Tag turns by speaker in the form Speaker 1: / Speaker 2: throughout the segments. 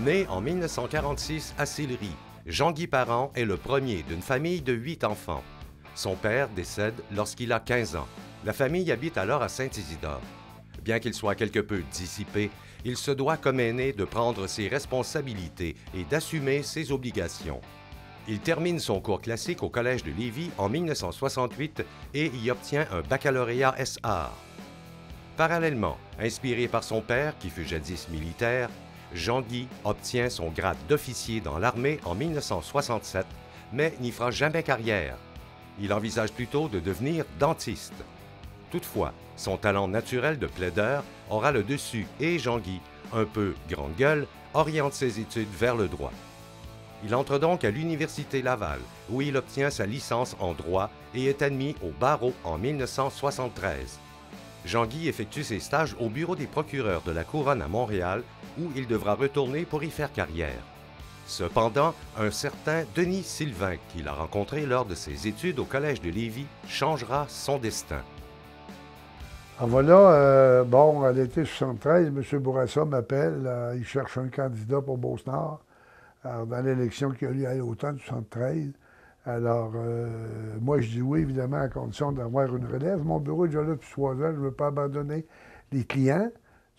Speaker 1: Né en 1946 à Sillery, Jean-Guy Parent est le premier d'une famille de 8 enfants. Son père décède lorsqu'il a 15 ans. La famille habite alors à Saint-Isidore. Bien qu'il soit quelque peu dissipé, il se doit comme aîné de prendre ses responsabilités et d'assumer ses obligations. Il termine son cours classique au Collège de Lévis en 1968 et y obtient un baccalauréat ès-arts. Parallèlement, inspiré par son père, qui fut jadis militaire, Jean-Guy obtient son grade d'officier dans l'armée en 1967, mais n'y fera jamais carrière. Il envisage plutôt de devenir dentiste. Toutefois, son talent naturel de plaideur aura le dessus et Jean-Guy, un peu grande gueule, oriente ses études vers le droit. Il entre donc à l'Université Laval, où il obtient sa licence en droit et est admis au barreau en 1973. Jean-Guy effectue ses stages au bureau des procureurs de la Couronne à Montréal, où il devra retourner pour y faire carrière. Cependant, un certain Denis Sylvain, qu'il a rencontré lors de ses études au Collège de Lévis, changera son destin.
Speaker 2: En voilà, bon, à l'été 73, M. Bourassa m'appelle, il cherche un candidat pour Beauce-Nord, dans l'élection qui a lieu à l'automne 73. Alors, moi, je dis oui, évidemment, à condition d'avoir une relève. Mon bureau est déjà là depuis 3 ans, je ne veux pas abandonner les clients,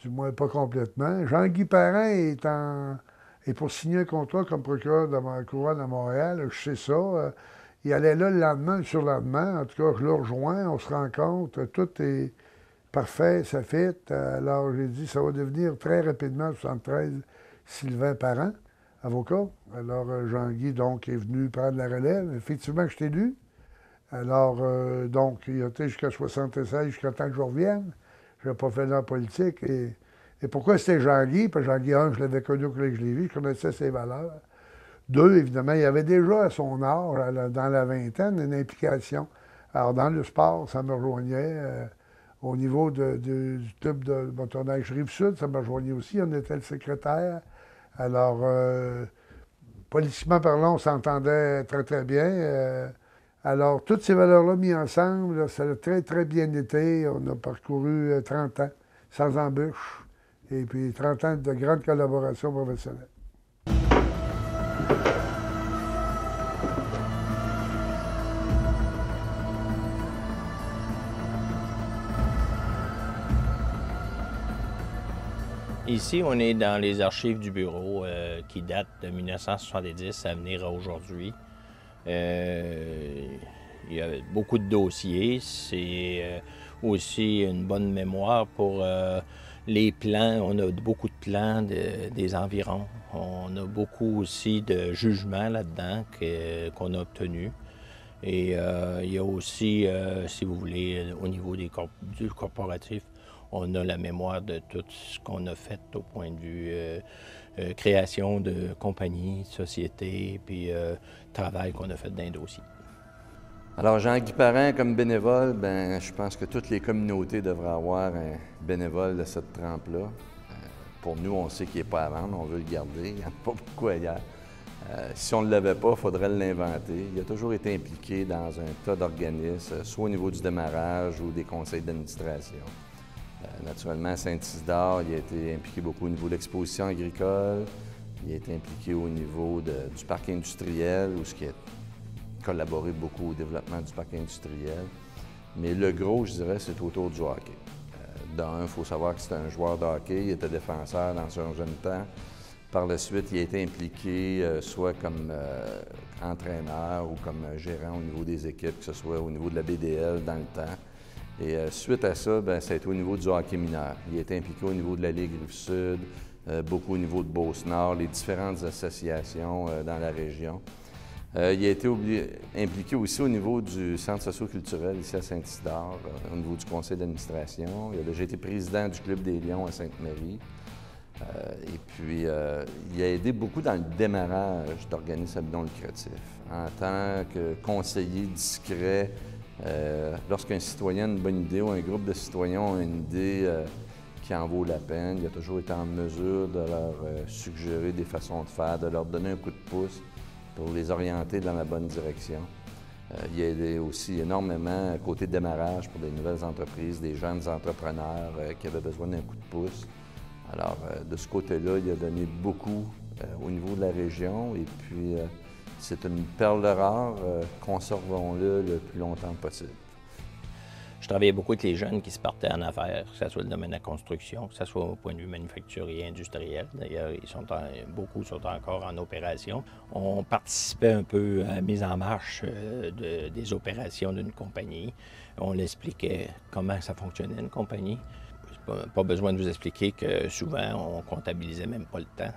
Speaker 2: du moins pas complètement. Jean-Guy Parent est pour signer un contrat comme procureur de la Couronne à Montréal, je sais ça. Il allait là le lendemain, le surlendemain, en tout cas, je le rejoins, on se rencontre, tout est parfait, ça fit. Alors, j'ai dit, ça va devenir très rapidement, en 73, Sylvain Parent, avocat. Alors, Jean-Guy, donc, est venu prendre la relève. Effectivement, je t'ai lu. Alors, donc, il a été jusqu'à 76, jusqu'à temps que je revienne. Je n'ai pas fait dans la politique. Et pourquoi c'était Jean-Guy? Parce que Jean-Guy, un, je l'avais connu au Collège de Lévis, je connaissais ses valeurs. 2, évidemment, il avait déjà à son âge, dans la vingtaine, une implication. Alors, dans le sport, ça me rejoignait. Au niveau du club de motoneige Rive-Sud, ça me rejoignait aussi. On était le secrétaire. Alors, politiquement parlant, on s'entendait très, très bien. Alors, toutes ces valeurs-là mises ensemble, là, ça a très, très bien été. On a parcouru 30 ans sans embûche. Et puis 30 ans de grande collaboration professionnelle.
Speaker 3: Ici, on est dans les archives du bureau qui datent de 1970 à venir à aujourd'hui. Il y a beaucoup de dossiers. C'est aussi une bonne mémoire pour les plans. On a beaucoup de plans des environs. On a beaucoup aussi de jugements là-dedans qu'on a obtenus. Et il y a aussi, si vous voulez, au niveau du corporatif, on a la mémoire de tout ce qu'on a fait au point de vue création de compagnies, sociétés, puis travail qu'on a fait dans les dossiers.
Speaker 4: Alors, Jean-Guy Parent, comme bénévole, je pense que toutes les communautés devraient avoir un bénévole de cette trempe-là. Pour nous, on sait qu'il n'est pas à vendre, on veut le garder, il n'y en a pas beaucoup ailleurs. Si on ne l'avait pas, il faudrait l'inventer. Il a toujours été impliqué dans un tas d'organismes, soit au niveau du démarrage ou des conseils d'administration. Naturellement, à Saint-Isidore, il a été impliqué beaucoup au niveau de l'exposition agricole. Il a été impliqué au niveau du parc industriel, où il a collaboré beaucoup au développement du parc industriel. Mais le gros, je dirais, c'est autour du hockey. D'un, il faut savoir que c'était un joueur de hockey, il était défenseur dans un jeune temps. Par la suite, il a été impliqué soit comme entraîneur ou comme gérant au niveau des équipes, que ce soit au niveau de la BDL dans le temps. Et suite à ça, ça a été au niveau du hockey mineur. Il a été impliqué au niveau de la Ligue Rive-Sud, beaucoup au niveau de Beauce-Nord, les différentes associations dans la région. Il a été impliqué aussi au niveau du centre socio-culturel ici à Saint-Isidore, au niveau du conseil d'administration. Il a déjà été président du Club des Lions à Sainte-Marie. Et puis, il a aidé beaucoup dans le démarrage d'organismes à but non lucratif. En tant que conseiller discret, lorsqu'un citoyen a une bonne idée ou un groupe de citoyens a une idée qui en vaut la peine, il a toujours été en mesure de leur suggérer des façons de faire, de leur donner un coup de pouce pour les orienter dans la bonne direction. Il a aidé aussi énormément côté démarrage pour des nouvelles entreprises, des jeunes entrepreneurs qui avaient besoin d'un coup de pouce. Alors, de ce côté-là, il a donné beaucoup au niveau de la région. Et puis, c'est une perle rare. Conservons-le le plus longtemps possible.
Speaker 3: Je travaillais beaucoup avec les jeunes qui se partaient en affaires, que ce soit le domaine de la construction, que ce soit au point de vue manufacturier, industriel. D'ailleurs, beaucoup sont encore en opération. On participait un peu à la mise en marche des opérations d'une compagnie. On l'expliquait comment ça fonctionnait, une compagnie. Pas besoin de vous expliquer que souvent, on comptabilisait même pas le temps.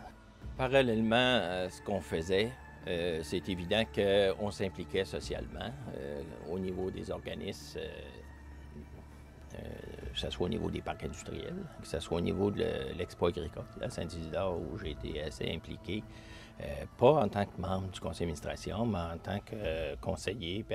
Speaker 3: Parallèlement à ce qu'on faisait, c'est évident qu'on s'impliquait socialement au niveau des organismes, que ce soit au niveau des parcs industriels, que ce soit au niveau de l'Expo agricole à Saint-Isidore, où j'ai été assez impliqué, pas en tant que membre du conseil d'administration, mais en tant que conseiller.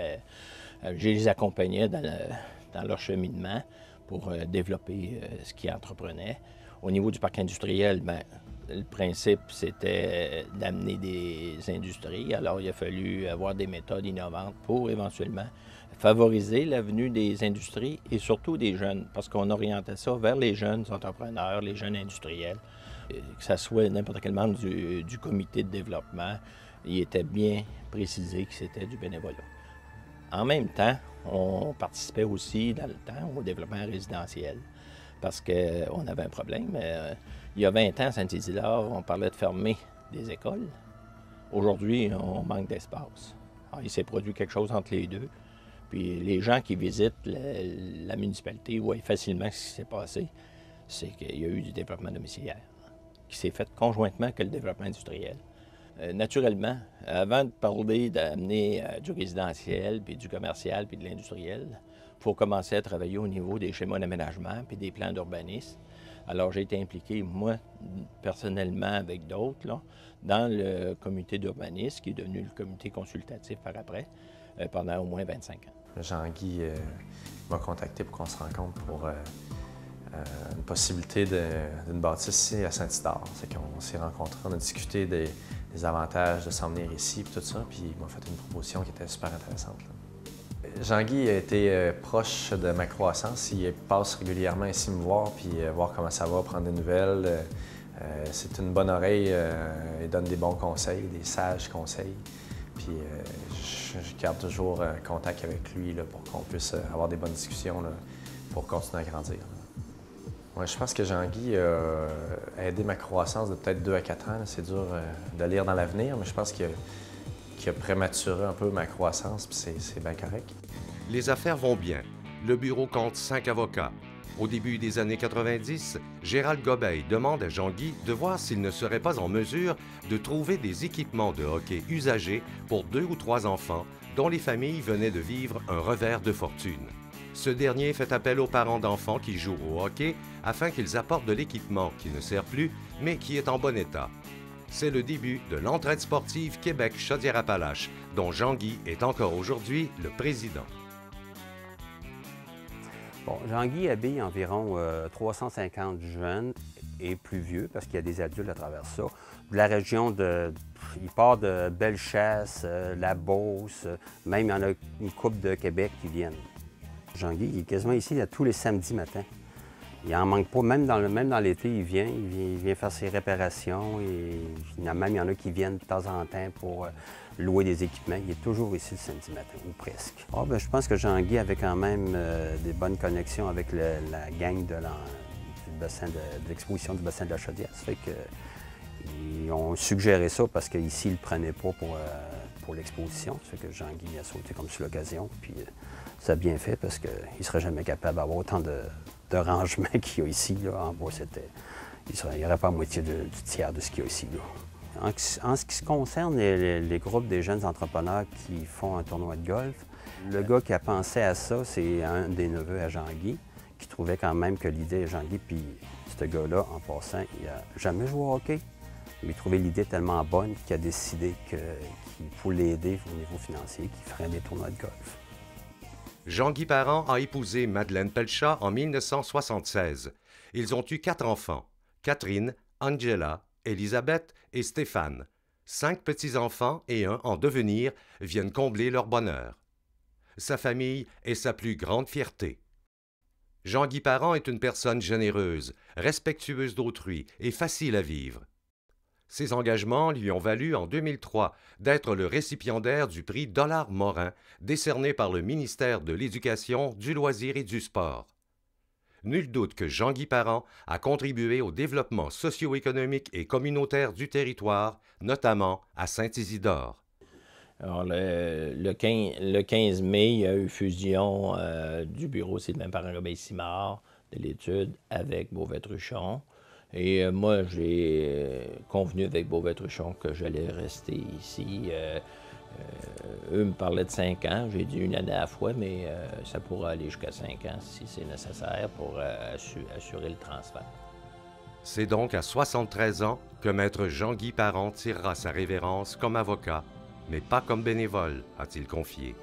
Speaker 3: Je les accompagnais dans leur cheminement pour développer ce qu'ils entreprenaient. Au niveau du parc industriel, bien, le principe, c'était d'amener des industries. Alors, il a fallu avoir des méthodes innovantes pour éventuellement favoriser la venue des industries et surtout des jeunes, parce qu'on orientait ça vers les jeunes entrepreneurs, les jeunes industriels. Que ce soit n'importe quel membre du comité de développement, il était bien précisé que c'était du bénévolat. En même temps, on participait aussi dans le temps au développement résidentiel, parce qu'on avait un problème. Il y a 20 ans, à Saint-Isidore, on parlait de fermer des écoles. Aujourd'hui, on manque d'espace. Alors, il s'est produit quelque chose entre les deux. Puis les gens qui visitent la municipalité voient facilement ce qui s'est passé. C'est qu'il y a eu du développement domiciliaire qui s'est fait conjointement avec le développement industriel. Naturellement, avant de parler d'amener du résidentiel, puis du commercial, puis de l'industriel, il faut commencer à travailler au niveau des schémas d'aménagement puis des plans d'urbanisme. Alors, j'ai été impliqué, moi, personnellement, avec d'autres, là, dans le comité d'urbanisme, qui est devenu le comité consultatif par après, pendant au moins 25 ans.
Speaker 5: Jean-Guy m'a contacté pour qu'on se rencontre pour une possibilité d'une bâtisse ici à Saint-Isidore. C'est qu'on s'est rencontrés, on a discuté des avantages de s'en venir ici, puis tout ça, puis il m'a fait une proposition qui était super intéressante. Jean-Guy a été proche de ma croissance. Il passe régulièrement ici me voir, puis voir comment ça va, prendre des nouvelles. C'est une bonne oreille, il donne des bons conseils, des sages conseils. Puis je garde toujours contact avec lui là, pour qu'on puisse avoir des bonnes discussions là, pour continuer à grandir. Ouais, je pense que Jean-Guy a aidé ma croissance de peut-être 2 à 4 ans. C'est dur de lire dans l'avenir, mais je pense qu'il a prématuré un peu ma croissance, puis c'est bien correct.
Speaker 1: Les affaires vont bien. Le bureau compte 5 avocats. Au début des années 90, Gérald Gobeil demande à Jean-Guy de voir s'il ne serait pas en mesure de trouver des équipements de hockey usagés pour 2 ou 3 enfants dont les familles venaient de vivre un revers de fortune. Ce dernier fait appel aux parents d'enfants qui jouent au hockey afin qu'ils apportent de l'équipement qui ne sert plus, mais qui est en bon état. C'est le début de l'Entraide sportive Québec-Chaudière-Appalaches, dont Jean-Guy est encore aujourd'hui le président.
Speaker 6: Bon, Jean-Guy habille environ 350 jeunes et plus vieux, parce qu'il y a des adultes à travers ça. De la région il part de Bellechasse, la Beauce, même il y en a une couple de Québec qui viennent. Jean-Guy, il est quasiment ici tous les samedis matins. Il n'en manque pas, même dans l'été, il vient faire ses réparations. Et il y en a qui viennent de temps en temps pour louer des équipements. Il est toujours ici le samedi matin, ou presque. Je pense que Jean-Guy avait quand même des bonnes connexions avec la gang de l'exposition du bassin de la Chaudière. Ça fait qu'ils ont suggéré ça parce qu'ici, ils ne le prenaient pas pour l'exposition. Ça fait que Jean-Guy a sauté comme sur l'occasion. Puis ça a bien fait parce qu'il ne serait jamais capable d'avoir autant de rangement qu'il y a ici. Là. En bas, il n'y aurait pas la moitié du tiers de ce qu'il y a ici. Là. En ce qui concerne les groupes des jeunes entrepreneurs qui font un tournoi de golf, le gars qui a pensé à ça, c'est un des neveux à Jean-Guy, qui trouvait quand même que l'idée de Jean-Guy, puis ce gars-là, en passant, il n'a jamais joué au hockey, mais il trouvait l'idée tellement bonne qu'il a décidé qu'il faut l'aider au niveau financier, qu'il ferait des tournois de golf.
Speaker 1: Jean-Guy Parent a épousé Madeleine Pelchat en 1976. Ils ont eu 4 enfants, Catherine, Angela, Élisabeth et Stéphane. 5 petits-enfants et un en devenir viennent combler leur bonheur. Sa famille est sa plus grande fierté. Jean-Guy Parent est une personne généreuse, respectueuse d'autrui et facile à vivre. Ces engagements lui ont valu en 2003 d'être le récipiendaire du prix Dollard-Morin, décerné par le ministère de l'Éducation, du Loisir et du Sport. Nul doute que Jean-Guy Parent a contribué au développement socio-économique et communautaire du territoire, notamment à Saint-Isidore.
Speaker 3: Alors, le 15 mai, il y a eu fusion du bureau Sylvain Parent-Robert-Simard de l'étude avec Beauvais-Truchon. Et moi, j'ai convenu avec Beauvais-Truchon que j'allais rester ici. Eux me parlaient de 5 ans. J'ai dit une année à la fois, mais ça pourra aller jusqu'à 5 ans si c'est nécessaire pour assurer le transfert.
Speaker 1: C'est donc à 73 ans que Maître Jean-Guy Parent tirera sa révérence comme avocat, mais pas comme bénévole, a-t-il confié.